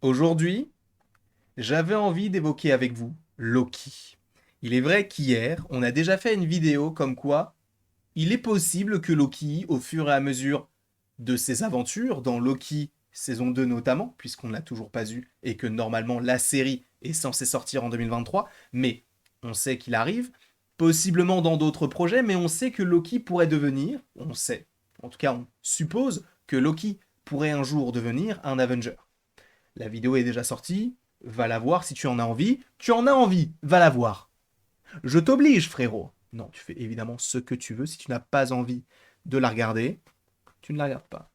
Aujourd'hui, j'avais envie d'évoquer avec vous Loki. Il est vrai qu'hier, on a déjà fait une vidéo comme quoi il est possible que Loki, au fur et à mesure de ses aventures, dans Loki saison 2 notamment, puisqu'on ne l'a toujours pas eu et que normalement la série est censée sortir en 2023, mais on sait qu'il arrive, possiblement dans d'autres projets, mais on sait que Loki pourrait devenir, on sait, en tout cas on suppose que Loki pourrait un jour devenir un Avenger. La vidéo est déjà sortie, va la voir si tu en as envie. Tu en as envie, va la voir. Je t'oblige, frérot. Non, tu fais évidemment ce que tu veux. Si tu n'as pas envie de la regarder, tu ne la regardes pas.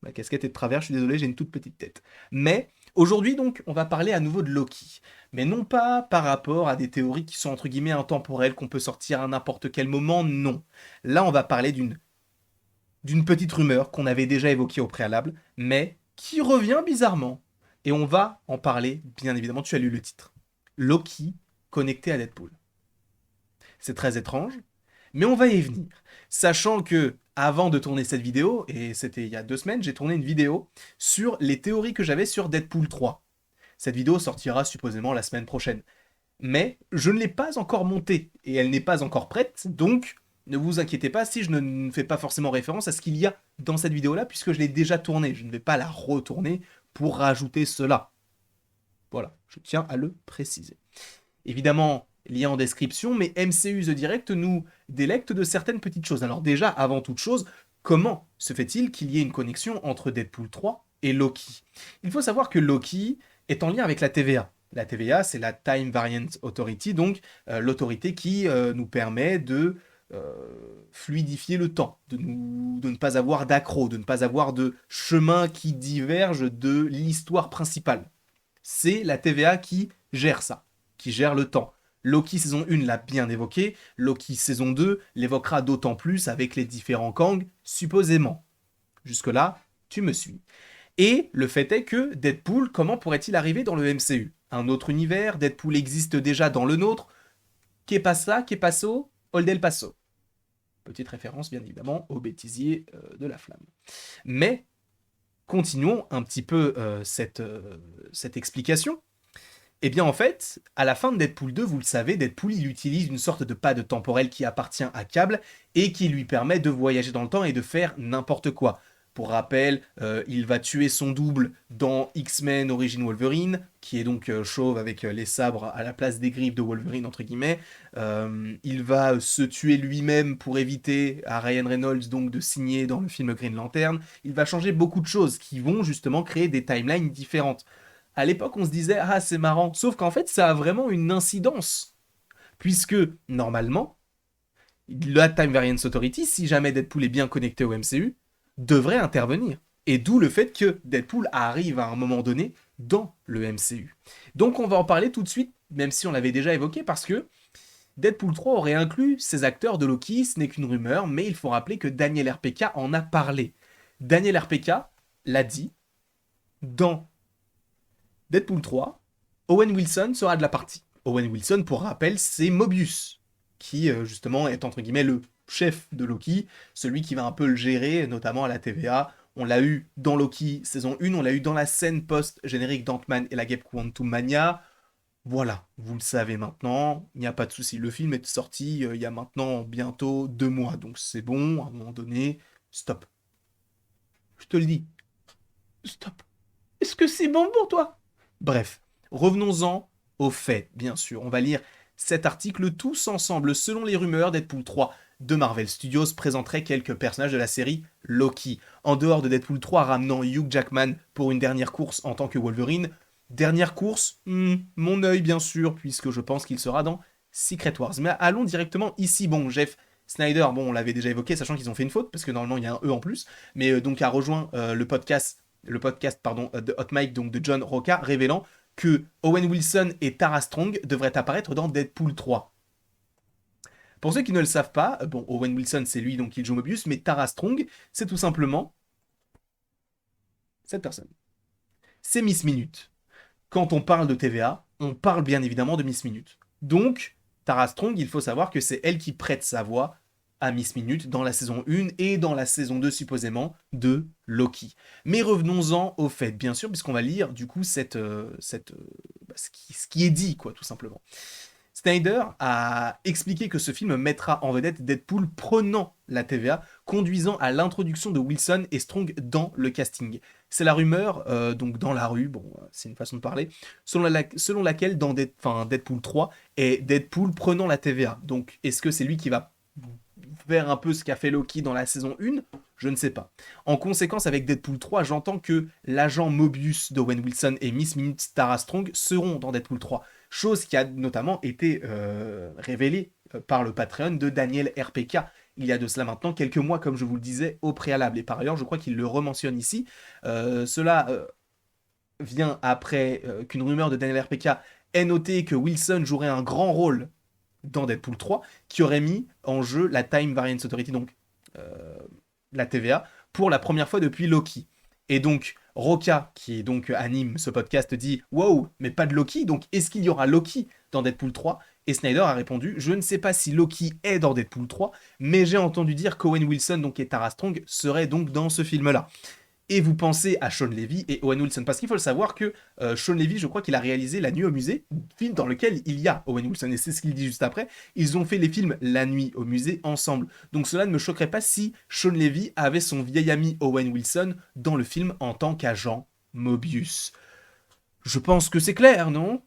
Ma casquette est de travers, je suis désolé, j'ai une toute petite tête. Mais aujourd'hui, donc, on va parler à nouveau de Loki. Mais non pas par rapport à des théories qui sont entre guillemets intemporelles, qu'on peut sortir à n'importe quel moment, non. Là, on va parler d'une petite rumeur qu'on avait déjà évoquée au préalable, mais qui revient bizarrement. Et on va en parler, bien évidemment, tu as lu le titre. Loki connecté à Deadpool. C'est très étrange, mais on va y venir. Sachant que, avant de tourner cette vidéo, et c'était il y a 2 semaines, j'ai tourné une vidéo sur les théories que j'avais sur Deadpool 3. Cette vidéo sortira supposément la semaine prochaine. Mais je ne l'ai pas encore montée, et elle n'est pas encore prête, donc ne vous inquiétez pas si je ne fais pas forcément référence à ce qu'il y a dans cette vidéo-là, puisque je l'ai déjà tournée. Je ne vais pas la retourner pour rajouter cela. Voilà, je tiens à le préciser. Évidemment, lien en description, mais MCU The Direct nous délecte de certaines petites choses. Alors déjà, avant toute chose, comment se fait-il qu'il y ait une connexion entre Deadpool 3 et Loki? Il faut savoir que Loki est en lien avec la TVA. La TVA, c'est la Time Variant Authority, donc l'autorité qui nous permet de fluidifier le temps, de ne pas avoir d'accro, de ne pas avoir de chemin qui diverge de l'histoire principale. C'est la TVA qui gère ça, qui gère le temps. Loki saison 1 l'a bien évoqué, Loki saison 2 l'évoquera d'autant plus avec les différents Kang, supposément. Jusque-là, tu me suis. Et le fait est que Deadpool, comment pourrait-il arriver dans le MCU? Un autre univers, Deadpool existe déjà dans le nôtre. Qu'est pas ça, qu'est passo, Old El Paso. Petite référence bien évidemment au bêtisier de la flamme. Mais continuons un petit peu cette explication. Eh bien en fait, à la fin de Deadpool 2, vous le savez, Deadpool il utilise une sorte de pad temporel qui appartient à Cable et qui lui permet de voyager dans le temps et de faire n'importe quoi. Pour rappel, il va tuer son double dans X-Men Origin Wolverine, qui est donc chauve avec les sabres à la place des griffes de Wolverine, entre guillemets. Il va se tuer lui-même pour éviter à Ryan Reynolds donc de signer dans le film Green Lantern. Il va changer beaucoup de choses qui vont justement créer des timelines différentes. À l'époque, on se disait, ah, c'est marrant. Sauf qu'en fait, ça a vraiment une incidence. Puisque, normalement, la Time Variance Authority, si jamais Deadpool est bien connecté au MCU, devrait intervenir. Et d'où le fait que Deadpool arrive à un moment donné dans le MCU. Donc on va en parler tout de suite, même si on l'avait déjà évoqué, parce que Deadpool 3 aurait inclus ces acteurs de Loki, ce n'est qu'une rumeur, mais il faut rappeler que Daniel RPK en a parlé. Daniel RPK l'a dit dans Deadpool 3, Owen Wilson sera de la partie. Owen Wilson, pour rappel, c'est Mobius, qui justement est entre guillemets le chef de Loki, celui qui va un peu le gérer, notamment à la TVA. On l'a eu dans Loki saison 1, on l'a eu dans la scène post-générique d'Ant-Man et la Guêpe Quantum Mania. Voilà, vous le savez maintenant, il n'y a pas de souci. Le film est sorti il y a maintenant bientôt 2 mois, donc c'est bon, à un moment donné, stop. Je te le dis, stop. Est-ce que c'est bon pour toi? Bref, revenons-en aux faits, bien sûr. On va lire cet article tous ensemble. Selon les rumeurs, Deadpool 3 de Marvel Studios présenterait quelques personnages de la série Loki. En dehors de Deadpool 3 ramenant Hugh Jackman pour une dernière course en tant que Wolverine. Dernière course, mon œil bien sûr, puisque je pense qu'il sera dans Secret Wars. Mais allons directement ici. Bon, Jeff Snyder, bon, on l'avait déjà évoqué, sachant qu'ils ont fait une faute, parce que normalement il y a un E en plus, mais donc a rejoint le podcast pardon, de Hot Mike, donc de John Roca, révélant que Owen Wilson et Tara Strong devraient apparaître dans Deadpool 3. Pour ceux qui ne le savent pas, bon, Owen Wilson c'est lui donc il joue Mobius, mais Tara Strong c'est tout simplement cette personne. C'est Miss Minute. Quand on parle de TVA, on parle bien évidemment de Miss Minute. Donc, Tara Strong, il faut savoir que c'est elle qui prête sa voix à Miss Minute dans la saison 1 et dans la saison 2 supposément de Loki. Mais revenons-en au fait, bien sûr, puisqu'on va lire du coup ce qui est dit, quoi, tout simplement. Snyder a expliqué que ce film mettra en vedette Deadpool prenant la TVA, conduisant à l'introduction de Wilson et Strong dans le casting. C'est la rumeur, donc dans la rue, bon, c'est une façon de parler, selon laquelle dans Deadpool 3 est Deadpool prenant la TVA. Donc est-ce que c'est lui qui va faire un peu ce qu'a fait Loki dans la saison 1? Je ne sais pas. En conséquence, avec Deadpool 3, j'entends que l'agent Mobius d'Owen Wilson et Miss Minute Tara Strong seront dans Deadpool 3. Chose qui a notamment été révélée par le Patreon de Daniel RPK. Il y a de cela maintenant quelques mois, comme je vous le disais, au préalable. Et par ailleurs, je crois qu'il le rementionne ici. Cela vient après qu'une rumeur de Daniel RPK ait noté que Wilson jouerait un grand rôle dans Deadpool 3, qui aurait mis en jeu la Time Variance Authority, donc la TVA, pour la première fois depuis Loki. Et donc, Roka, qui donc anime ce podcast, dit « Wow, mais pas de Loki, donc est-ce qu'il y aura Loki dans Deadpool 3 ?» Et Snyder a répondu « Je ne sais pas si Loki est dans Deadpool 3, mais j'ai entendu dire qu'Owen Wilson donc, et Tara Strong seraient donc dans ce film-là. » Et vous pensez à Sean Levy et Owen Wilson. Parce qu'il faut le savoir que Sean Levy, je crois qu'il a réalisé La Nuit au musée, film dans lequel il y a Owen Wilson. Et c'est ce qu'il dit juste après. Ils ont fait les films La Nuit au musée ensemble. Donc cela ne me choquerait pas si Sean Levy avait son vieil ami Owen Wilson dans le film en tant qu'agent Mobius. Je pense que c'est clair, non ?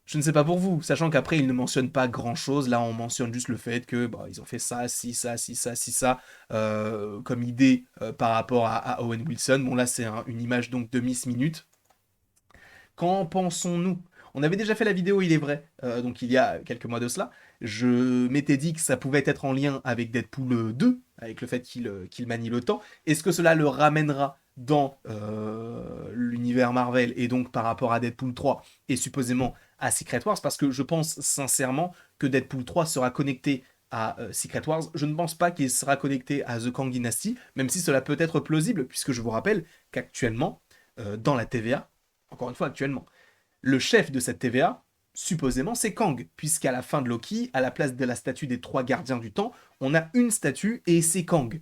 Je ne sais pas pour vous, sachant qu'après ils ne mentionnent pas grand chose, là on mentionne juste le fait que bah, ils ont fait ça, si ça, si ça, si ça, comme idée par rapport à Owen Wilson. Bon là c'est une image donc de Miss Minute. Qu'en pensons-nous? On avait déjà fait la vidéo, il est vrai, donc il y a quelques mois de cela. Je m'étais dit que ça pouvait être en lien avec Deadpool 2, avec le fait qu'il manie le temps. Est-ce que cela le ramènera dans l'univers Marvel et donc par rapport à Deadpool 3 et supposément à Secret Wars? Parce que je pense sincèrement que Deadpool 3 sera connecté à Secret Wars. Je ne pense pas qu'il sera connecté à The Kang Dynasty, même si cela peut être plausible, puisque je vous rappelle qu'actuellement, dans la TVA, encore une fois actuellement, le chef de cette TVA, supposément, c'est Kang, puisqu'à la fin de Loki, à la place de la statue des 3 gardiens du temps, on a une statue et c'est Kang.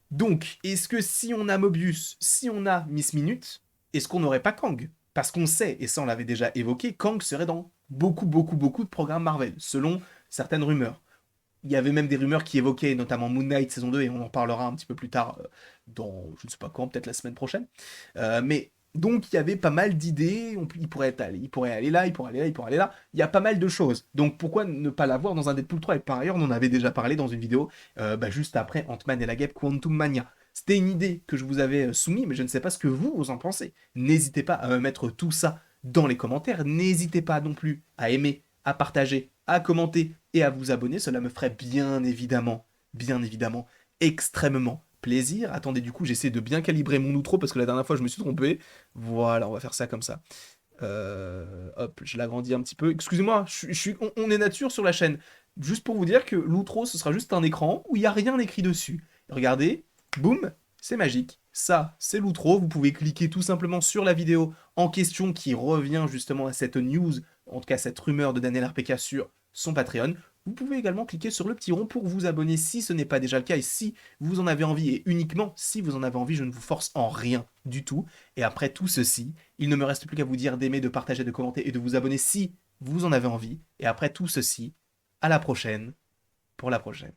Donc, est-ce que si on a Mobius, si on a Miss Minute, est-ce qu'on n'aurait pas Kang? Parce qu'on sait, et ça on l'avait déjà évoqué, Kang serait dans beaucoup de programmes Marvel, selon certaines rumeurs. Il y avait même des rumeurs qui évoquaient notamment Moon Knight saison 2, et on en parlera un petit peu plus tard dans, je ne sais pas quand, peut-être la semaine prochaine. Mais donc il y avait pas mal d'idées, il pourrait aller là, il pourrait aller là, il pourrait aller là. Il y a pas mal de choses. Donc pourquoi ne pas l'avoir dans un Deadpool 3? Et par ailleurs, on en avait déjà parlé dans une vidéo juste après Ant-Man et la Guêpe Quantum Mania. C'était une idée que je vous avais soumise, mais je ne sais pas ce que vous en pensez. N'hésitez pas à me mettre tout ça dans les commentaires. N'hésitez pas non plus à aimer, à partager, à commenter et à vous abonner. Cela me ferait bien évidemment, extrêmement plaisir. Attendez, du coup, j'essaie de bien calibrer mon outro parce que la dernière fois, je me suis trompé. Voilà, on va faire ça comme ça. Hop, je l'agrandis un petit peu. Excusez-moi, on est nature sur la chaîne. Juste pour vous dire que l'outro, ce sera juste un écran où il n'y a rien écrit dessus. Regardez, boum, c'est magique. Ça, c'est l'outro. Vous pouvez cliquer tout simplement sur la vidéo en question qui revient justement à cette news, en tout cas cette rumeur de Daniel RPK sur son Patreon. Vous pouvez également cliquer sur le petit rond pour vous abonner si ce n'est pas déjà le cas et si vous en avez envie, et uniquement si vous en avez envie, je ne vous force en rien du tout. Et après tout ceci, il ne me reste plus qu'à vous dire d'aimer, de partager, de commenter et de vous abonner si vous en avez envie. Et après tout ceci, à la prochaine pour la prochaine.